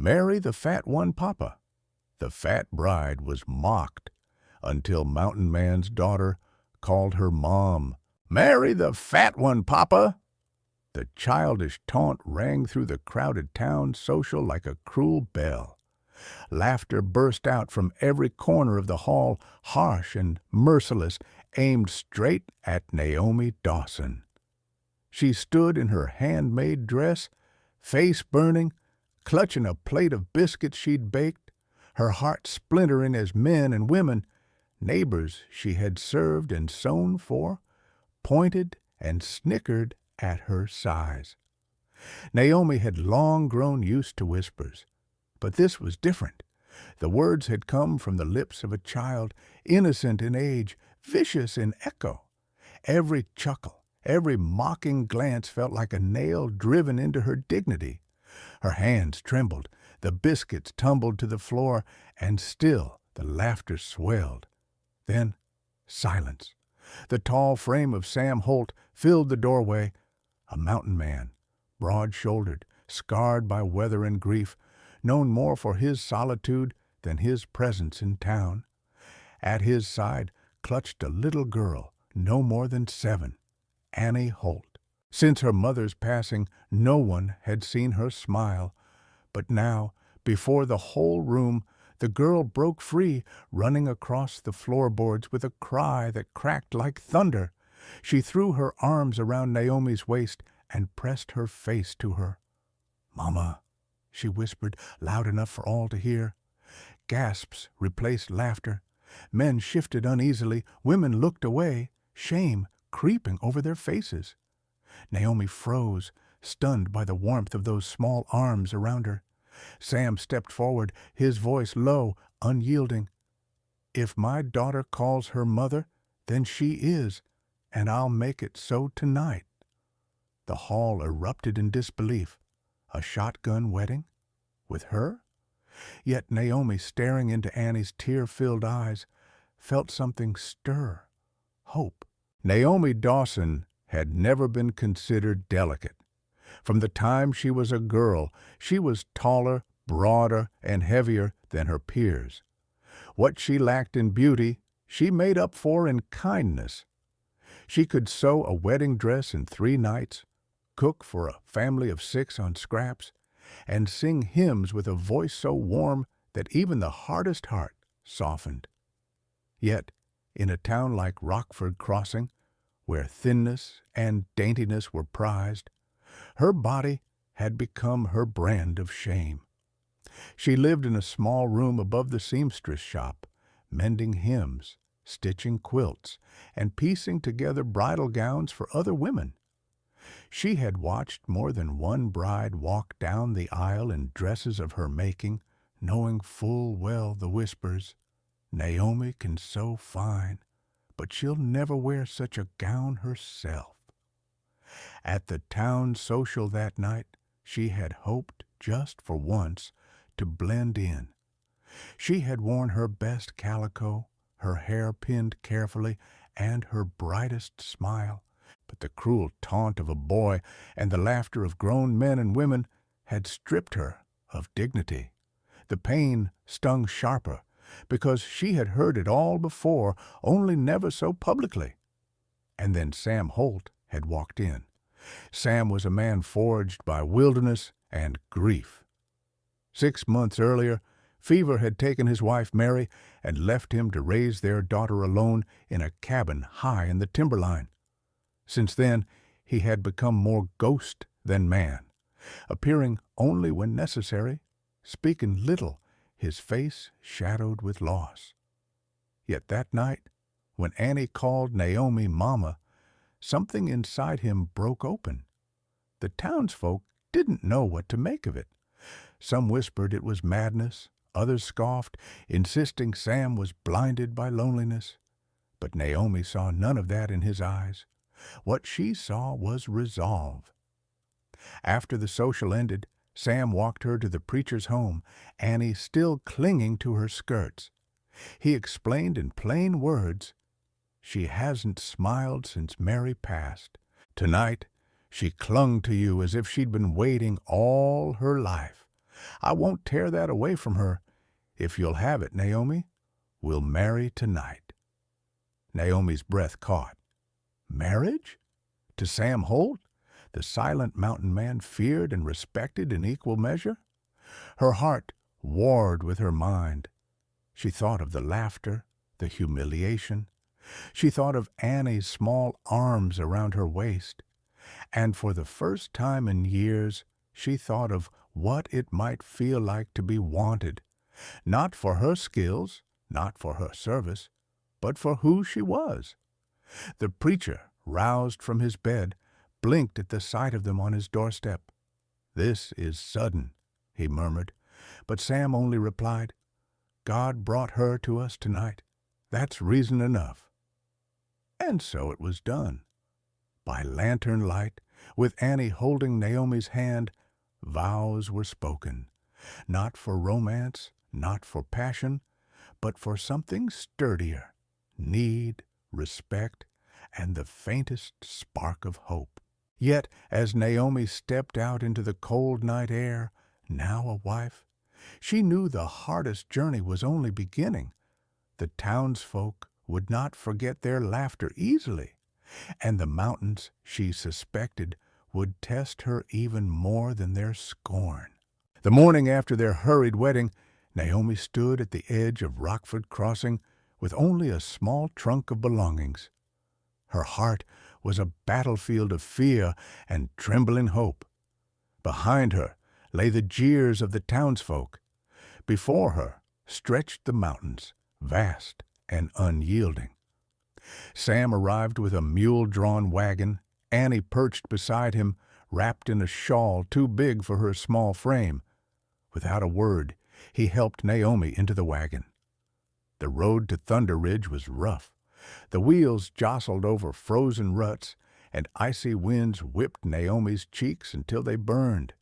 "Marry the fat one, Papa." The fat bride was mocked until Mountain Man's daughter called her Mom. "Marry the fat one, Papa." The childish taunt rang through the crowded town social like a cruel bell. Laughter burst out from every corner of the hall, harsh and merciless, aimed straight at Naomi Dawson. She stood in her handmade dress, face burning, clutching a plate of biscuits she'd baked, her heart splintering as men and women, neighbors she had served and sewn for, pointed and snickered at her size. Naomi had long grown used to whispers, but this was different. The words had come from the lips of a child, innocent in age, vicious in echo. Every chuckle, every mocking glance felt like a nail driven into her dignity. Her hands trembled, the biscuits tumbled to the floor, and still the laughter swelled. Then silence. The tall frame of Sam Holt filled the doorway, a mountain man, broad-shouldered, scarred by weather and grief, known more for his solitude than his presence in town. At his side clutched a little girl, no more than 7, Annie Holt. Since her mother's passing, no one had seen her smile. But now, before the whole room, the girl broke free, running across the floorboards with a cry that cracked like thunder. She threw her arms around Naomi's waist and pressed her face to her. "Mama," she whispered, loud enough for all to hear. Gasps replaced laughter. Men shifted uneasily, women looked away, shame creeping over their faces. Naomi froze, stunned by the warmth of those small arms around her. Sam stepped forward, his voice low, unyielding. "If my daughter calls her mother, then she is, and I'll make it so tonight." The hall erupted in disbelief. A shotgun wedding? With her? Yet Naomi, staring into Annie's tear-filled eyes, felt something stir. Hope. Naomi Dawson had never been considered delicate. From the time she was a girl, she was taller, broader, and heavier than her peers. What she lacked in beauty, she made up for in kindness. She could sew a wedding dress in 3 nights, cook for a family of 6 on scraps, and sing hymns with a voice so warm that even the hardest heart softened. Yet, in a town like Rockford Crossing, where thinness and daintiness were prized, her body had become her brand of shame. She lived in a small room above the seamstress shop, mending hymns, stitching quilts, and piecing together bridal gowns for other women. She had watched more than one bride walk down the aisle in dresses of her making, knowing full well the whispers, "Naomi can sew fine, but she'll never wear such a gown herself." At the town social that night, she had hoped, just for once, to blend in. She had worn her best calico, her hair pinned carefully, and her brightest smile. But the cruel taunt of a boy and the laughter of grown men and women had stripped her of dignity. The pain stung sharper, because she had heard it all before, only never so publicly. And then Sam Holt had walked in. Sam was a man forged by wilderness and grief. 6 months earlier, fever had taken his wife Mary and left him to raise their daughter alone in a cabin high in the timberline. Since then, he had become more ghost than man, appearing only when necessary, speaking little, his face shadowed with loss. Yet that night, when Annie called Naomi Mama, something inside him broke open. The townsfolk didn't know what to make of it. Some whispered it was madness, others scoffed, insisting Sam was blinded by loneliness. But Naomi saw none of that in his eyes. What she saw was resolve. After the social ended, Sam walked her to the preacher's home, Annie still clinging to her skirts. He explained in plain words, "She hasn't smiled since Mary passed. Tonight, she clung to you as if she'd been waiting all her life. I won't tear that away from her. If you'll have it, Naomi, we'll marry tonight." Naomi's breath caught. Marriage? To Sam Holt, the silent mountain man feared and respected in equal measure? Her heart warred with her mind. She thought of the laughter, the humiliation. She thought of Annie's small arms around her waist. And for the first time in years, she thought of what it might feel like to be wanted, not for her skills, not for her service, but for who she was. The preacher, roused from his bed, blinked at the sight of them on his doorstep. "This is sudden," he murmured, but Sam only replied, "God brought her to us tonight. That's reason enough." And so it was done. By lantern light, with Annie holding Naomi's hand, vows were spoken, not for romance, not for passion, but for something sturdier, need, respect, and the faintest spark of hope. Yet, as Naomi stepped out into the cold night air, now a wife, she knew the hardest journey was only beginning. The townsfolk would not forget their laughter easily, and the mountains, she suspected, would test her even more than their scorn. The morning after their hurried wedding, Naomi stood at the edge of Rockford Crossing with only a small trunk of belongings. Her heart was a battlefield of fear and trembling hope. Behind her lay the jeers of the townsfolk. Before her stretched the mountains, vast and unyielding. Sam arrived with a mule-drawn wagon, Annie perched beside him, wrapped in a shawl too big for her small frame. Without a word, he helped Naomi into the wagon. The road to Thunder Ridge was rough. The wheels jostled over frozen ruts, and icy winds whipped Naomi's cheeks until they burned.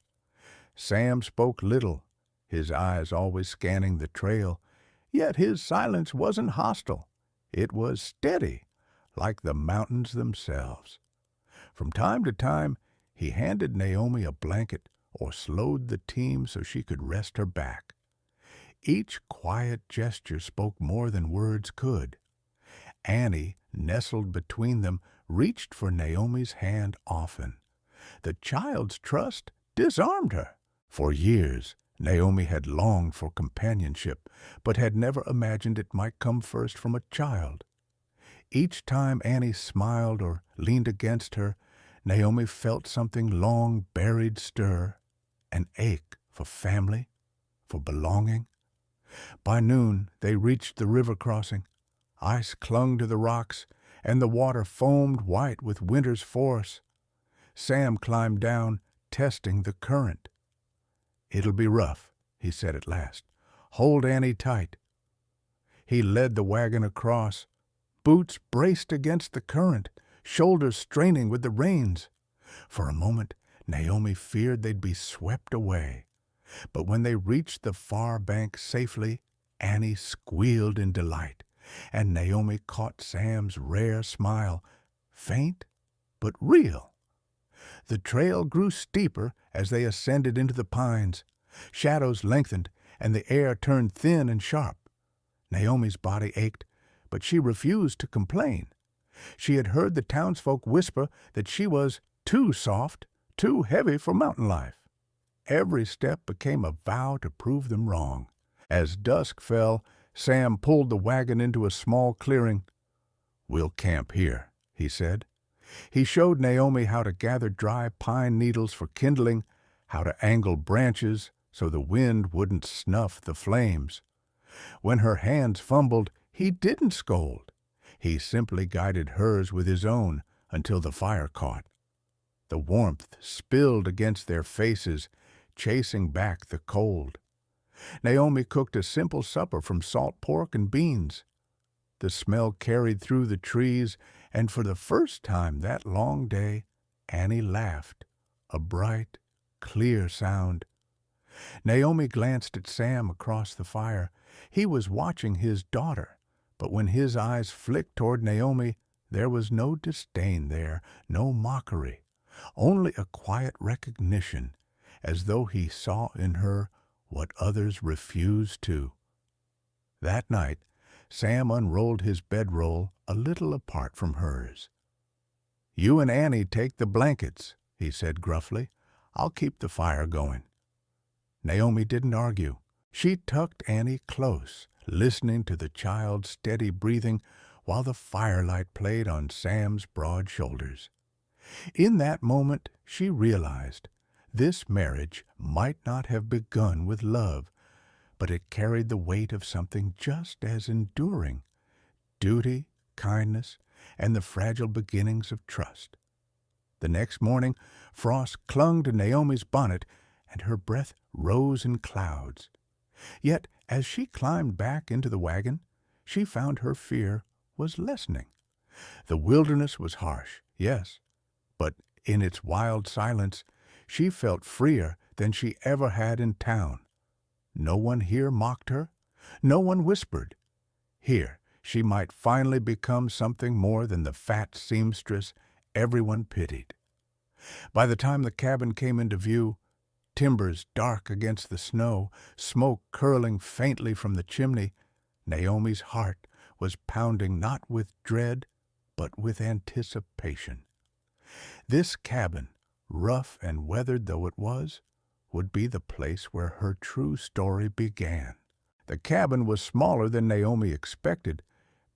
Sam spoke little, his eyes always scanning the trail, yet his silence wasn't hostile. It was steady, like the mountains themselves. From time to time, he handed Naomi a blanket or slowed the team so she could rest her back. Each quiet gesture spoke more than words could. Annie, nestled between them, reached for Naomi's hand often. The child's trust disarmed her. For years, Naomi had longed for companionship, but had never imagined it might come first from a child. Each time Annie smiled or leaned against her, Naomi felt something long buried stir, an ache for family, for belonging. By noon they reached the river crossing. Ice clung to the rocks, and the water foamed white with winter's force. Sam climbed down, testing the current. "It'll be rough," he said at last. "Hold Annie tight." He led the wagon across, boots braced against the current, shoulders straining with the reins. For a moment, Naomi feared they'd be swept away. But when they reached the far bank safely, Annie squealed in delight, and Naomi caught Sam's rare smile, faint but real. The trail grew steeper as they ascended into the pines. Shadows lengthened, and the air turned thin and sharp. Naomi's body ached, but she refused to complain. She had heard the townsfolk whisper that she was too soft, too heavy for mountain life. Every step became a vow to prove them wrong. As dusk fell, Sam pulled the wagon into a small clearing. "We'll camp here," he said. He showed Naomi how to gather dry pine needles for kindling, how to angle branches so the wind wouldn't snuff the flames. When her hands fumbled, he didn't scold. He simply guided hers with his own until the fire caught. The warmth spilled against their faces, chasing back the cold. Naomi cooked a simple supper from salt pork and beans. The smell carried through the trees, and for the first time that long day, Annie laughed, a bright, clear sound. Naomi glanced at Sam across the fire. He was watching his daughter, but when his eyes flicked toward Naomi, there was no disdain there, no mockery, only a quiet recognition, as though he saw in her what others refused to. That night, Sam unrolled his bedroll a little apart from hers. "You and Annie take the blankets," he said gruffly. "I'll keep the fire going." Naomi didn't argue. She tucked Annie close, listening to the child's steady breathing while the firelight played on Sam's broad shoulders. In that moment, she realized this marriage might not have begun with love, but it carried the weight of something just as enduring: duty, kindness, and the fragile beginnings of trust. The next morning, Frost clung to Naomi's bonnet, and her breath rose in clouds. Yet, as she climbed back into the wagon, she found her fear was lessening. The wilderness was harsh, yes, but in its wild silence, she felt freer than she ever had in town. No one here mocked her. No one whispered. Here, she might finally become something more than the fat seamstress everyone pitied. By the time the cabin came into view, timbers dark against the snow, smoke curling faintly from the chimney, Naomi's heart was pounding not with dread, but with anticipation. This cabin, rough and weathered though it was, would be the place where her true story began. The cabin was smaller than Naomi expected.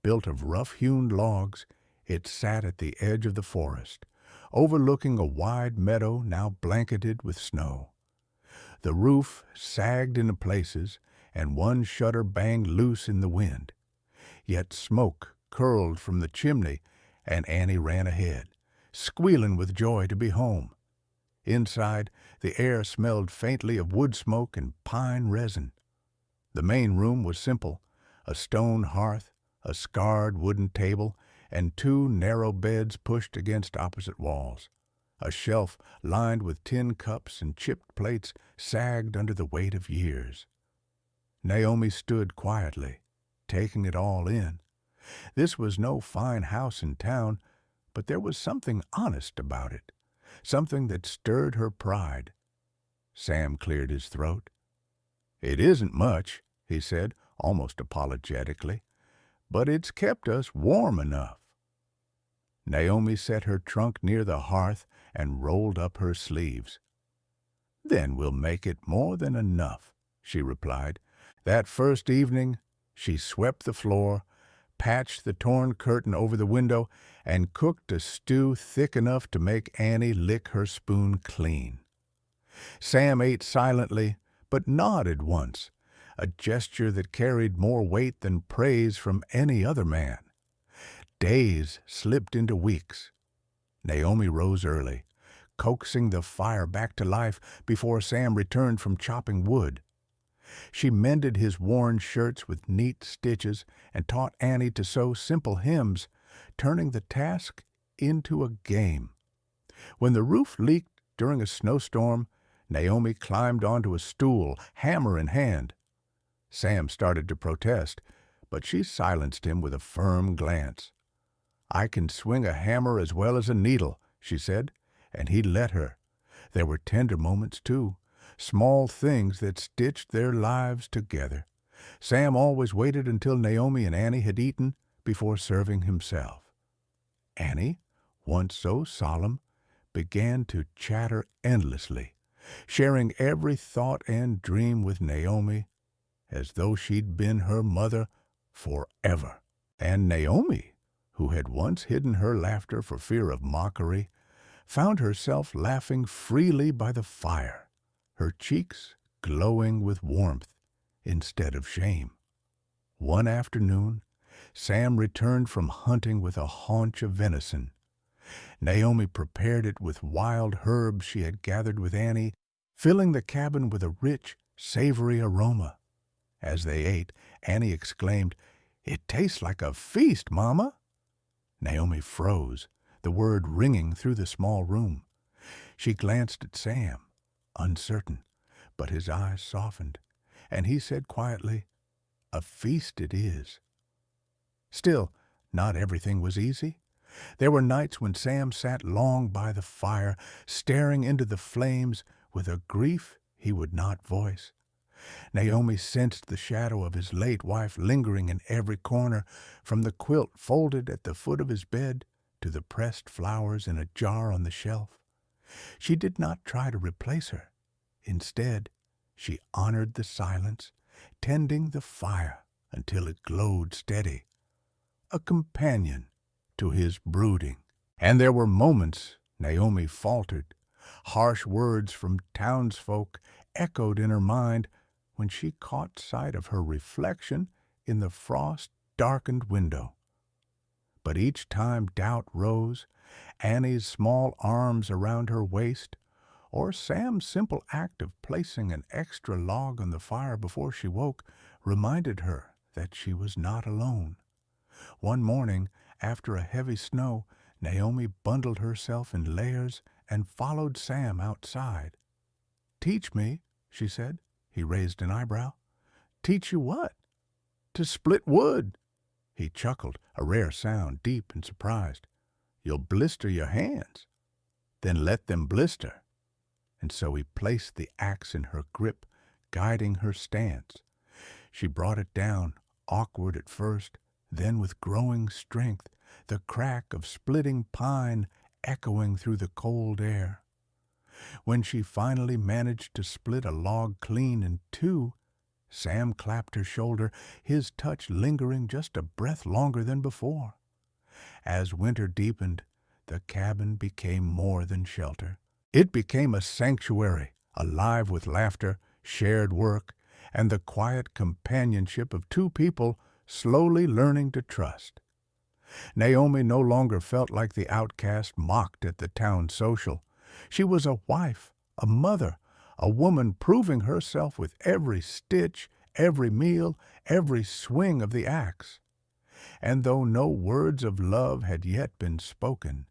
Built of rough-hewn logs, it sat at the edge of the forest, overlooking a wide meadow now blanketed with snow. The roof sagged into places, and one shutter banged loose in the wind. Yet smoke curled from the chimney, and Annie ran ahead, squealing with joy to be home. Inside, the air smelled faintly of wood smoke and pine resin. The main room was simple: a stone hearth, a scarred wooden table, and two narrow beds pushed against opposite walls. A shelf lined with tin cups and chipped plates sagged under the weight of years. Naomi stood quietly, taking it all in. This was no fine house in town, but there was something honest about it, something that stirred her pride. Sam cleared his throat. "It isn't much," he said, almost apologetically, "but it's kept us warm enough." Naomi set her trunk near the hearth and rolled up her sleeves. "Then we'll make it more than enough," she replied. That first evening, she swept the floor, patched the torn curtain over the window, and cooked a stew thick enough to make Annie lick her spoon clean. Sam ate silently, but nodded once, a gesture that carried more weight than praise from any other man. Days slipped into weeks. Naomi rose early, coaxing the fire back to life before Sam returned from chopping wood. She mended his worn shirts with neat stitches and taught Annie to sew simple hymns, turning the task into a game. When the roof leaked during a snowstorm, Naomi climbed onto a stool, hammer in hand. Sam started to protest, but she silenced him with a firm glance. "I can swing a hammer as well as a needle," she said, and he let her. There were tender moments, too, small things that stitched their lives together. Sam always waited until Naomi and Annie had eaten before serving himself. Annie, once so solemn, began to chatter endlessly, sharing every thought and dream with Naomi as though she'd been her mother forever. And Naomi, who had once hidden her laughter for fear of mockery, found herself laughing freely by the fire, her cheeks glowing with warmth instead of shame. One afternoon, Sam returned from hunting with a haunch of venison. Naomi prepared it with wild herbs she had gathered with Annie, filling the cabin with a rich, savory aroma. As they ate, Annie exclaimed, "It tastes like a feast, Mama!" Naomi froze, the word ringing through the small room. She glanced at Sam, uncertain, but his eyes softened, and he said quietly, "A feast it is." Still, not everything was easy. There were nights when Sam sat long by the fire, staring into the flames with a grief he would not voice. Naomi sensed the shadow of his late wife lingering in every corner, from the quilt folded at the foot of his bed to the pressed flowers in a jar on the shelf. She did not try to replace her. Instead, she honored the silence, tending the fire until it glowed steady, a companion to his brooding. And there were moments Naomi faltered. Harsh words from townsfolk echoed in her mind when she caught sight of her reflection in the frost-darkened window. But each time doubt rose, Annie's small arms around her waist, or Sam's simple act of placing an extra log on the fire before she woke, reminded her that she was not alone. One morning, after a heavy snow, Naomi bundled herself in layers and followed Sam outside. "Teach me," she said. He raised an eyebrow. "Teach you what?" "To split wood." He chuckled, a rare sound, deep and surprised. "You'll blister your hands." "Then let them blister." And so he placed the axe in her grip, guiding her stance. She brought it down, awkward at first, then with growing strength, the crack of splitting pine echoing through the cold air. When she finally managed to split a log clean in two, Sam clapped her shoulder, his touch lingering just a breath longer than before. As winter deepened, the cabin became more than shelter. It became a sanctuary, alive with laughter, shared work, and the quiet companionship of two people slowly learning to trust. Naomi no longer felt like the outcast mocked at the town social. She was a wife, a mother, a woman proving herself with every stitch, every meal, every swing of the axe. And though no words of love had yet been spoken,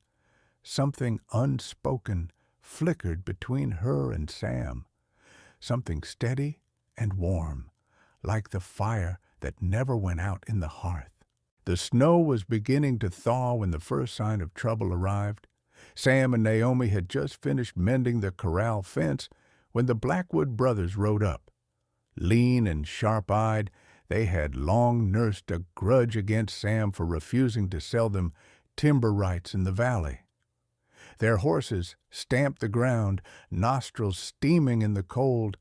something unspoken flickered between her and Sam, something steady and warm, like the fire that never went out in the hearth. The snow was beginning to thaw when the first sign of trouble arrived. Sam and Naomi had just finished mending the corral fence when the Blackwood brothers rode up. Lean and sharp-eyed, they had long nursed a grudge against Sam for refusing to sell them timber rights in the valley. Their horses stamped the ground, nostrils steaming in the cold,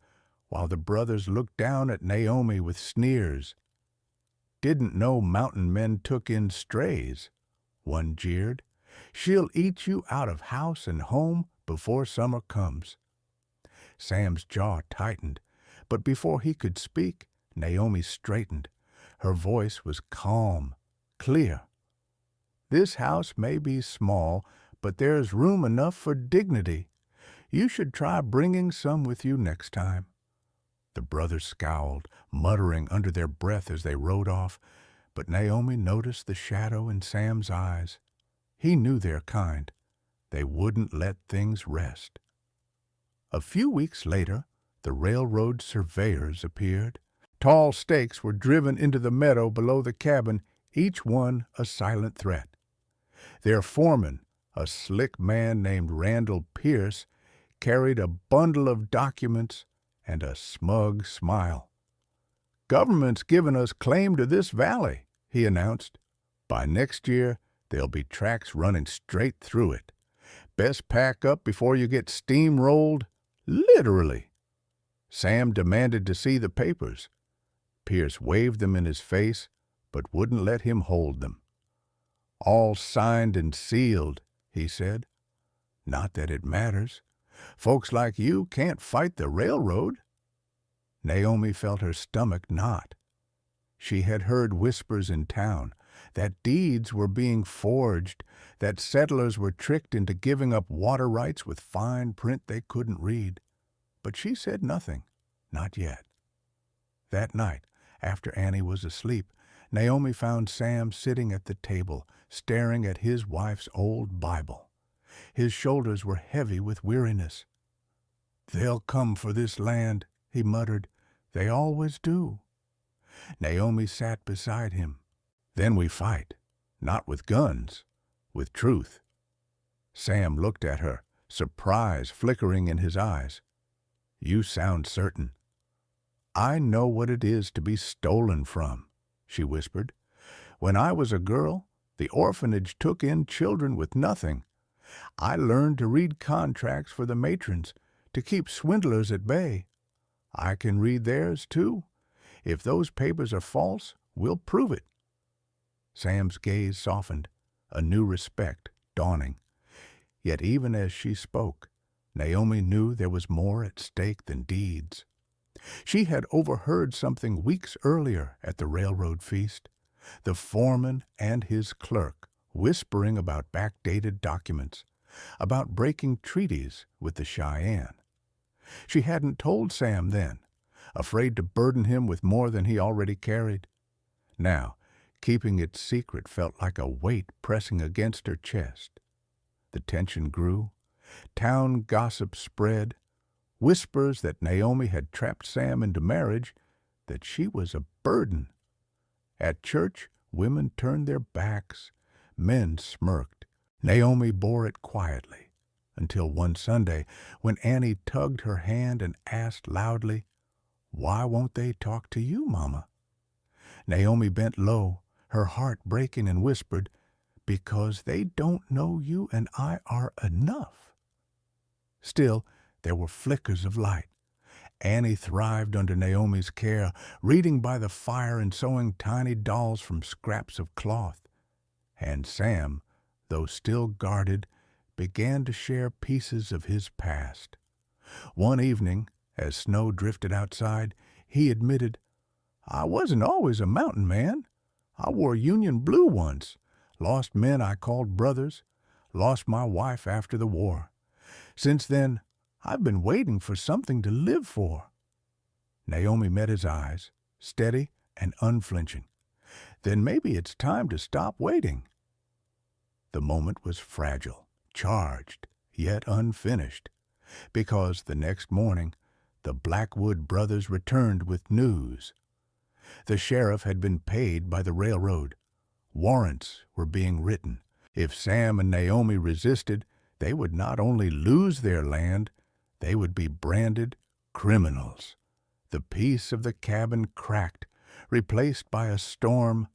while the brothers looked down at Naomi with sneers. "Didn't know mountain men took in strays," one jeered. "She'll eat you out of house and home before summer comes." Sam's jaw tightened, but before he could speak, Naomi straightened. Her voice was calm, clear. "This house may be small, but there's room enough for dignity. You should try bringing some with you next time." The brothers scowled, muttering under their breath as they rode off, but Naomi noticed the shadow in Sam's eyes. He knew their kind. They wouldn't let things rest. A few weeks later, the railroad surveyors appeared. Tall stakes were driven into the meadow below the cabin, each one a silent threat. Their foreman, a slick man named Randall Pierce, carried a bundle of documents and a smug smile. "Government's given us claim to this valley," he announced. "By next year, there'll be tracks running straight through it. Best pack up before you get steamrolled, literally." Sam demanded to see the papers. Pierce waved them in his face, but wouldn't let him hold them. "All signed and sealed," he said. "Not that it matters. Folks like you can't fight the railroad." Naomi felt her stomach knot. She had heard whispers in town that deeds were being forged, that settlers were tricked into giving up water rights with fine print they couldn't read. But she said nothing, not yet. That night, after Annie was asleep, Naomi found Sam sitting at the table, staring at his wife's old Bible. His shoulders were heavy with weariness. "They'll come for this land," he muttered. "They always do." Naomi sat beside him. "Then we fight, not with guns, with truth." Sam looked at her, surprise flickering in his eyes. "You sound certain." I know what it is to be stolen from," she whispered. "When I was a girl, the orphanage took in children with nothing. I learned to read contracts for the matrons to keep swindlers at bay. I can read theirs, too. If those papers are false, we'll prove it." Sam's gaze softened, a new respect dawning. Yet even as she spoke, Naomi knew there was more at stake than deeds. She had overheard something weeks earlier at the railroad feast, the foreman and his clerk whispering about backdated documents, about breaking treaties with the Cheyenne. She hadn't told Sam then, afraid to burden him with more than he already carried. Now, keeping it secret felt like a weight pressing against her chest. The tension grew. Town gossip spread. Whispers that Naomi had trapped Sam into marriage, that she was a burden. At church, women turned their backs. Men smirked. Naomi bore it quietly, until one Sunday, when Annie tugged her hand and asked loudly, "Why won't they talk to you, Mama?" Naomi bent low, her heart breaking, and whispered, "Because they don't know you and I are enough." Still, there were flickers of light. Annie thrived under Naomi's care, reading by the fire and sewing tiny dolls from scraps of cloth. And Sam, though still guarded, began to share pieces of his past. One evening, as snow drifted outside, he admitted, "I wasn't always a mountain man. I wore Union blue once, lost men I called brothers, lost my wife after the war. Since then, I've been waiting for something to live for." Naomi met his eyes, steady and unflinching. "Then maybe it's time to stop waiting." The moment was fragile, charged, yet unfinished, because the next morning the Blackwood brothers returned with news. The sheriff had been paid by the railroad. Warrants were being written. If Sam and Naomi resisted, they would not only lose their land, they would be branded criminals. The peace of the cabin cracked, replaced by a storm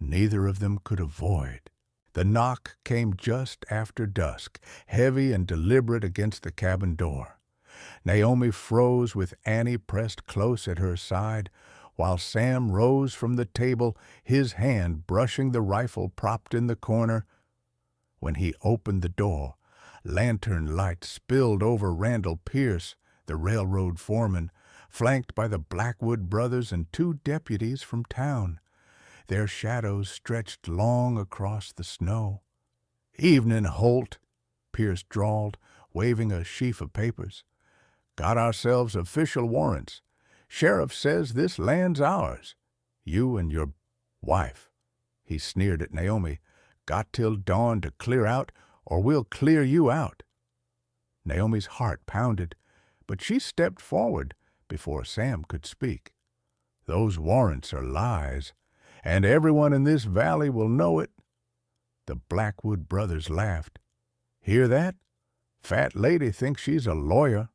neither of them could avoid. The knock came just after dusk, heavy and deliberate against the cabin door. Naomi froze with Annie pressed close at her side, while Sam rose from the table, his hand brushing the rifle propped in the corner. When he opened the door, lantern light spilled over Randall Pierce, the railroad foreman, flanked by the Blackwood brothers and two deputies from town. Their shadows stretched long across the snow. "Evening, Holt," Pierce drawled, waving a sheaf of papers. "Got ourselves official warrants. Sheriff says this land's ours. You and your wife." He sneered at Naomi. "Got till dawn to clear out, or we'll clear you out." Naomi's heart pounded, but she stepped forward before Sam could speak. "Those warrants are lies, and everyone in this valley will know it." The Blackwood brothers laughed. "Hear that? Fat lady thinks she's a lawyer."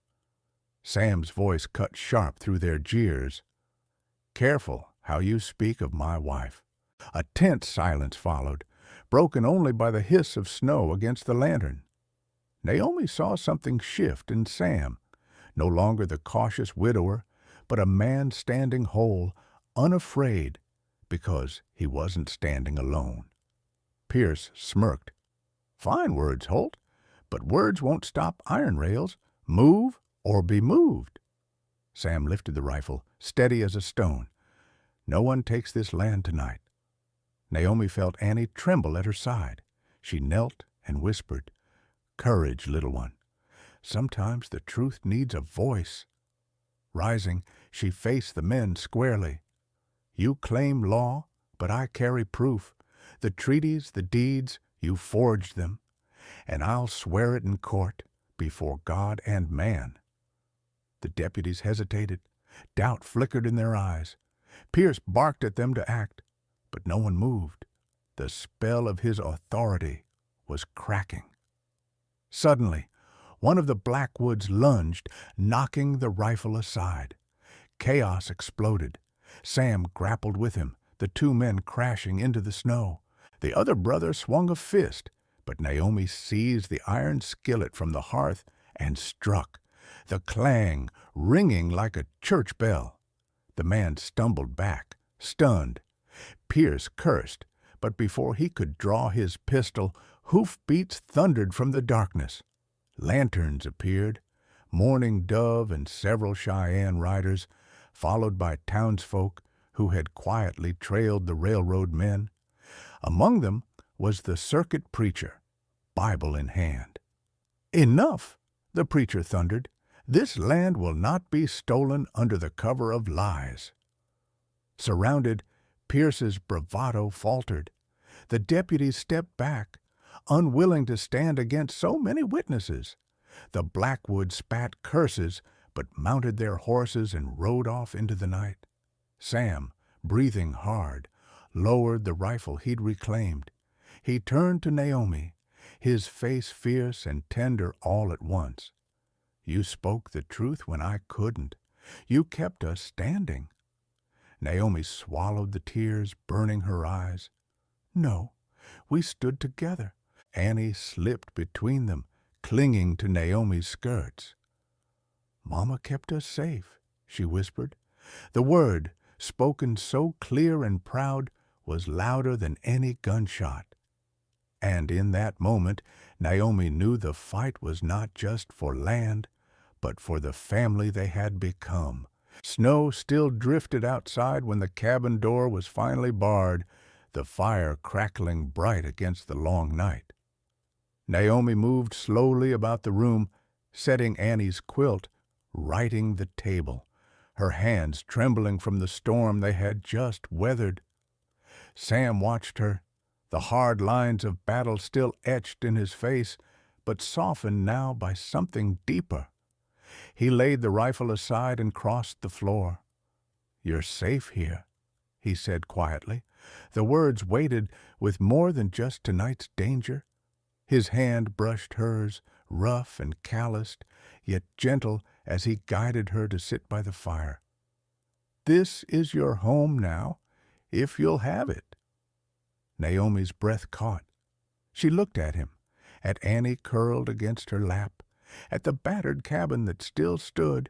Sam's voice cut sharp through their jeers. "Careful how you speak of my wife." A tense silence followed, broken only by the hiss of snow against the lantern. Naomi saw something shift in Sam, no longer the cautious widower, but a man standing whole, unafraid, because he wasn't standing alone. Pierce smirked. "Fine words, Holt, but words won't stop iron rails. Move or be moved." Sam lifted the rifle, steady as a stone. "No one takes this land tonight." Naomi felt Annie tremble at her side. She knelt and whispered, "Courage, little one. Sometimes the truth needs a voice." Rising, she faced the men squarely. "You claim law, but I carry proof. The treaties, the deeds, you forged them. And I'll swear it in court, before God and man." The deputies hesitated. Doubt flickered in their eyes. Pierce barked at them to act, but no one moved. The spell of his authority was cracking. Suddenly, one of the Blackwoods lunged, knocking the rifle aside. Chaos exploded. Sam grappled with him, the two men crashing into the snow. The other brother swung a fist, but Naomi seized the iron skillet from the hearth and struck, the clang ringing like a church bell. The man stumbled back, stunned. Pierce cursed, but before he could draw his pistol, hoofbeats thundered from the darkness. Lanterns appeared, Mourning Dove and several Cheyenne riders, followed by townsfolk who had quietly trailed the railroad men. Among them was the circuit preacher, Bible in hand. "Enough!" the preacher thundered. "This land will not be stolen under the cover of lies." Surrounded, Pierce's bravado faltered. The deputies stepped back, unwilling to stand against so many witnesses. The Blackwoods spat curses, but mounted their horses and rode off into the night. Sam, breathing hard, lowered the rifle he'd reclaimed. He turned to Naomi, his face fierce and tender all at once. "You spoke the truth when I couldn't. You kept us standing." Naomi swallowed the tears burning her eyes. "No, we stood together." Annie slipped between them, clinging to Naomi's skirts. "Mama kept us safe," she whispered. The word, spoken so clear and proud, was louder than any gunshot. And in that moment, Naomi knew the fight was not just for land, but for the family they had become. Snow still drifted outside when the cabin door was finally barred, the fire crackling bright against the long night. Naomi moved slowly about the room, setting Annie's quilt, righting the table, her hands trembling from the storm they had just weathered. Sam watched her, the hard lines of battle still etched in his face, but softened now by something deeper. He laid the rifle aside and crossed the floor. "You're safe here," he said quietly. The words weighted with more than just tonight's danger. His hand brushed hers, rough and calloused, yet gentle as he guided her to sit by the fire. "This is your home now, if you'll have it." Naomi's breath caught. She looked at him, at Annie curled against her lap, at the battered cabin that still stood.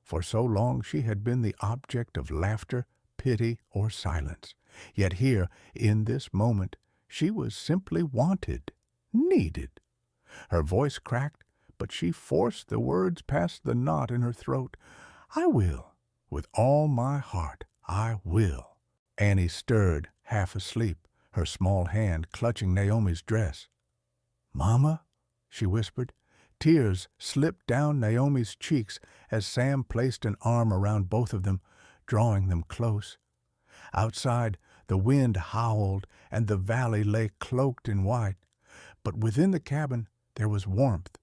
For so long she had been the object of laughter, pity, or silence. Yet here, in this moment, she was simply wanted, needed. Her voice cracked, but she forced the words past the knot in her throat. "I will. With all my heart, I will." Annie stirred, half asleep, her small hand clutching Naomi's dress. "Mama," she whispered. Tears slipped down Naomi's cheeks as Sam placed an arm around both of them, drawing them close. Outside, the wind howled and the valley lay cloaked in white. But within the cabin there was warmth,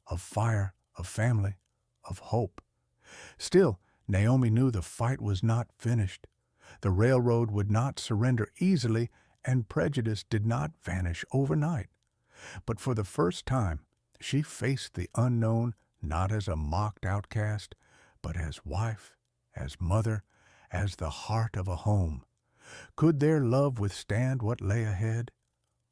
of fire, of family, of hope. Still, Naomi knew the fight was not finished. The railroad would not surrender easily, and prejudice did not vanish overnight. But for the first time, she faced the unknown not as a mocked outcast, but as wife, as mother, as the heart of a home. Could their love withstand what lay ahead?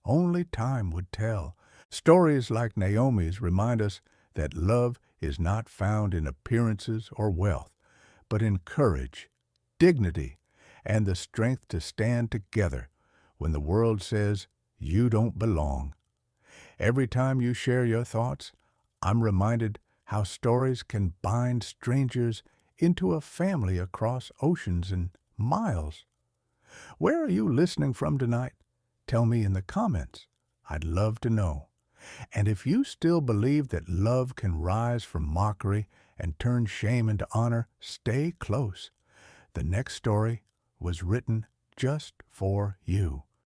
Only time would tell. Stories like Naomi's remind us that love is not found in appearances or wealth, but in courage, dignity, and the strength to stand together when the world says you don't belong. Every time you share your thoughts, I'm reminded how stories can bind strangers into a family across oceans and miles. Where are you listening from tonight? Tell me in the comments. I'd love to know. And if you still believe that love can rise from mockery and turn shame into honor, stay close. The next story was written just for you.